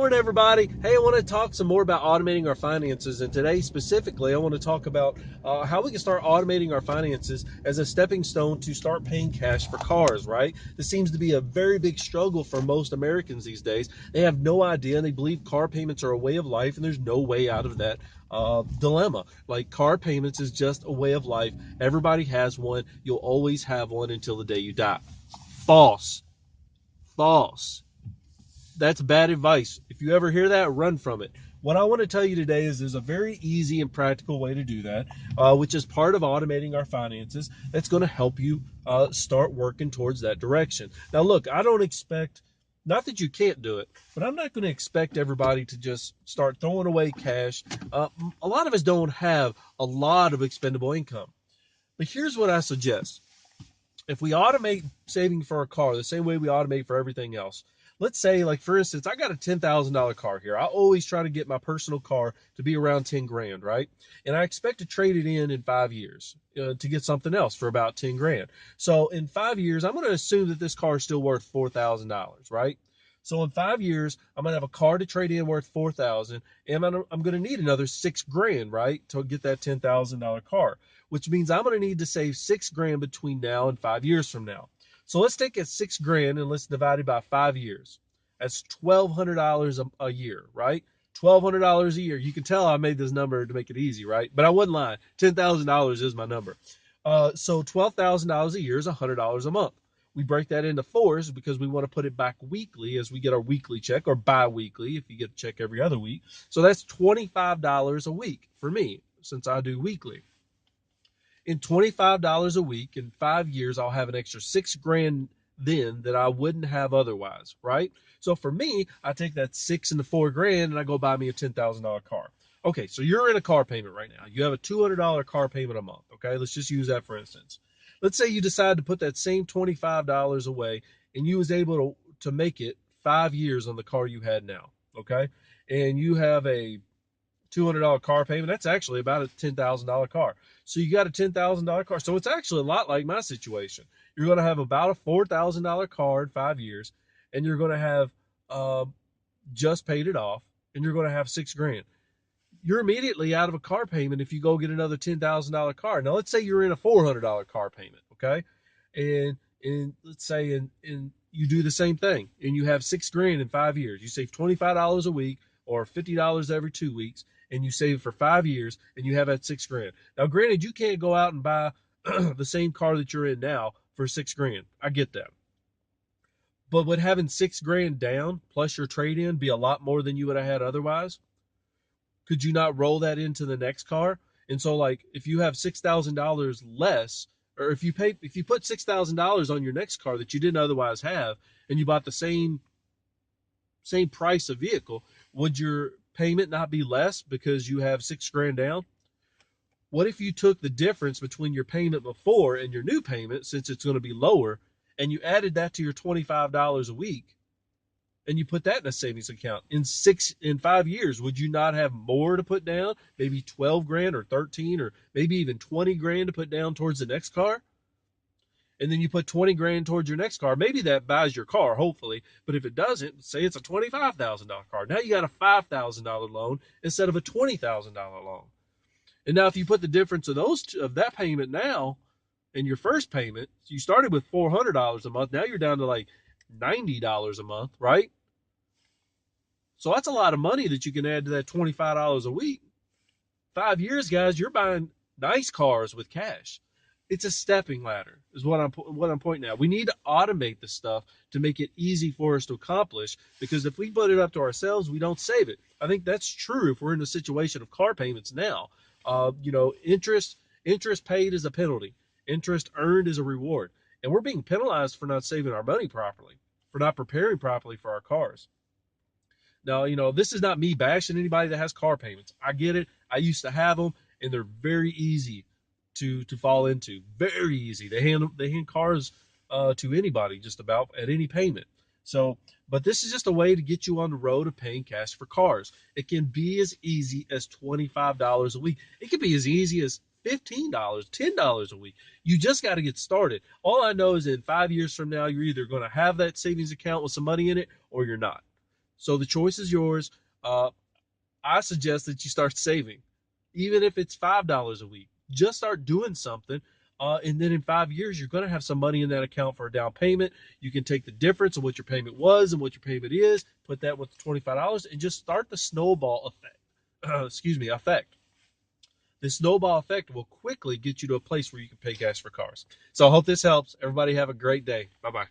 morning, everybody. Hey, I want to talk some more about automating our finances. And today, specifically, I want to talk about how we can start automating our finances as a stepping stone to start paying cash for cars, right? This seems to be a very big struggle for most Americans these days. They have no idea, and they believe car payments are a way of life, and there's no way out of that dilemma. Like, car payments is just a way of life. Everybody has one. You'll always have one until the day you die. False. False. That's bad advice. If you ever hear that, run from it. What I want to tell you today is there's a very easy and practical way to do that, which is part of automating our finances. That's going to help you start working towards that direction. Now, look, I don't expect, not that you can't do it, but I'm not going to expect everybody to just start throwing away cash. A lot of us don't have a lot of expendable income. But here's what I suggest. If we automate saving for a car the same way we automate for everything else, let's say, like, for instance, I got a $10,000 car here. I always try to get my personal car to be around 10 grand, right? And I expect to trade it in 5 years to get something else for about 10 grand. So in 5 years, I'm going to assume that this car is still worth $4,000, right? So in 5 years, I'm going to have a car to trade in worth 4,000, and I'm going to need another 6 grand, right, to get that $10,000 car, which means I'm going to need to save 6 grand between now and 5 years from now. So let's take that 6 grand and let's divide it by 5 years. That's $1,200 a year, right? $1,200 a year. You can tell I made this number to make it easy, right? But I wouldn't lie. $10,000 is my number. So $12,000 a year is $100 a month. We break that into fours because we want to put it back weekly as we get our weekly check, or bi-weekly if you get a check every other week. So that's $25 a week for me, since I do weekly. In $25 a week, in 5 years, I'll have an extra 6 grand then that I wouldn't have otherwise, right? So for me, I take that 6 and the 4 grand and I go buy me a $10,000 car. Okay, so you're in a car payment right now. You have a $200 car payment a month. Okay, let's just use that for instance. Let's say you decide to put that same $25 away and you was able to make it 5 years on the car you had now. Okay, and you have a $200 car payment. That's actually about a $10,000 car. So you got a $10,000 car. So it's actually a lot like my situation. You're going to have about a $4,000 car in 5 years, and you're going to have uh, just paid it off, and you're going to have 6 grand. You're immediately out of a car payment if you go get another $10,000 car. Now let's say you're in a $400 car payment, okay? And let's say and you do the same thing, and you have 6 grand in 5 years. You save $25 a week or $50 every 2 weeks, and you save for 5 years, and you have that 6 grand. Now, granted, you can't go out and buy the same car that you're in now for 6 grand. I get that. But would having 6 grand down plus your trade in be a lot more than you would have had otherwise? Could you not roll that into the next car? And so, like, if you have $6,000 less, or if you put $6,000 on your next car that you didn't otherwise have, and you bought the same price of vehicle, would your payment not be less because you have 6 grand down? What if you took the difference between your payment before and your new payment, since it's going to be lower, and you added that to your $25 a week, and you put that in a savings account? In 5 years, would you not have more to put down? Maybe 12 grand or 13 or maybe even 20 grand to put down towards the next car? And then you put 20 grand towards your next car. Maybe that buys your car, hopefully. But if it doesn't, say it's a $25,000 car. Now you got a $5,000 loan instead of a $20,000 loan. And now if you put the difference of of that payment now and your first payment, you started with $400 a month. Now you're down to like $90 a month, right? So that's a lot of money that you can add to that $25 a week. 5 years, guys, you're buying nice cars with cash. It's a stepping ladder, is what I'm pointing out. We need to automate this stuff to make it easy for us to accomplish, because if we put it up to ourselves, we don't save it. I think that's true if we're in a situation of car payments now. Interest paid is a penalty. Interest earned is a reward. And we're being penalized for not saving our money properly, for not preparing properly for our cars. Now, this is not me bashing anybody that has car payments. I get it. I used to have them, and they're very easy to fall into. Very easy. They hand cars to anybody just about at any payment. So, but this is just a way to get you on the road of paying cash for cars. It can be as easy as $25 a week. It can be as easy as $15, $10 a week. You just got to get started. All I know is in 5 years from now, you're either going to have that savings account with some money in it or you're not. So the choice is yours. I suggest that you start saving, even if it's $5 a week. Just start doing something, and then in 5 years, you're going to have some money in that account for a down payment. You can take the difference of what your payment was and what your payment is, put that with the $25, and just start the snowball effect. Effect. This snowball effect will quickly get you to a place where you can pay cash for cars. So I hope this helps. Everybody have a great day. Bye bye.